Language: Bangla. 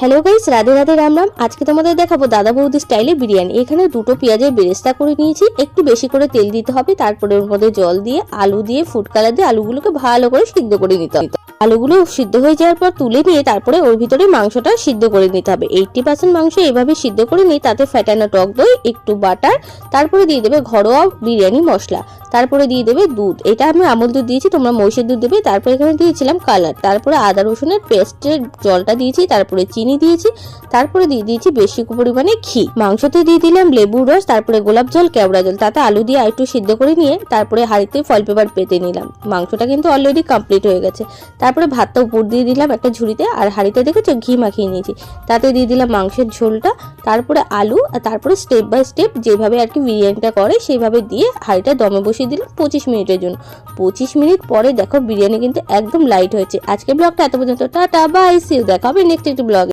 Hello guys, Radhe Radhe Ram Ram. আজকে তোমাদের দেখাবো দাদা বৌদি স্টাইলে বিরিয়ানি। এখানে দুটো পেঁয়াজের বেরেস্তা করে নিয়েছি। একটু বেশি করে তেল দিতে হবে, তারপরে ওর মধ্যে জল দিয়ে আলু দিয়ে ফুড কালার দিয়ে আলুগুলোকে ভালো করে সিদ্ধ করে নিতে হবে। আলুগুলো সিদ্ধ হয়ে যাওয়ার পর তুলে নিয়ে তারপরে ওর ভিতরে মাংসটা সিদ্ধ করে নিতে হবে। 80% মাংস এইভাবে সিদ্ধ করে নিয়ে তাতে ফ্যাটানো টক দই, একটু বাটার, তারপরে দিয়ে দেবে ঘরোয়া বিরিয়ানি মশলা, তারপরে দিয়ে দেবে দুধ। এটা আমি আমুল দুধ দিয়েছি, তোমরা মহিষের দুধ দেবে। তারপরে এখানে দিয়েছিলাম কালার, তারপরে আদা রসুনের পেস্টের জলটা দিয়েছি, তারপরে চিনি দিয়েছি, তারপরে দিয়ে দিয়েছি বেশি পরিমাণে ঘি। মাংসতে দিয়ে দিলাম লেবুর রস, তারপরে গোলাপ জল, কেওড়া জল, তাতে আলু দিয়ে একটু সিদ্ধ করে নিয়ে তারপরে হাঁড়িতে ফয়েল পেপার পেতে নিলাম। মাংসটা কিন্তু অলরেডি কমপ্লিট হয়ে গেছে। তারপরে ভাতটা উপর দিয়ে দিলাম একটা ঝুড়িতে, আর হাঁড়িতে দেখেছো ঘি মাখিয়ে নিয়েছি, তাতে দিয়ে দিলাম মাংসের ঝোলটা, তারপরে আলু, আর তারপরে স্টেপ বাই স্টেপ যেভাবে আর কি বিরিয়ানিটা করে সেইভাবে দিয়ে হাঁড়িটা দমে বসিয়ে দিলাম 25 মিনিটের জন্য। 25 মিনিট পরে দেখো বিরিয়ানি কিন্তু একদম লাইট হয়েছে। আজকে ব্লগটা এত পর্যন্ত, টাটা বাই, সি ইউ, দেখা হবে নেক্সট একটি ব্লগে।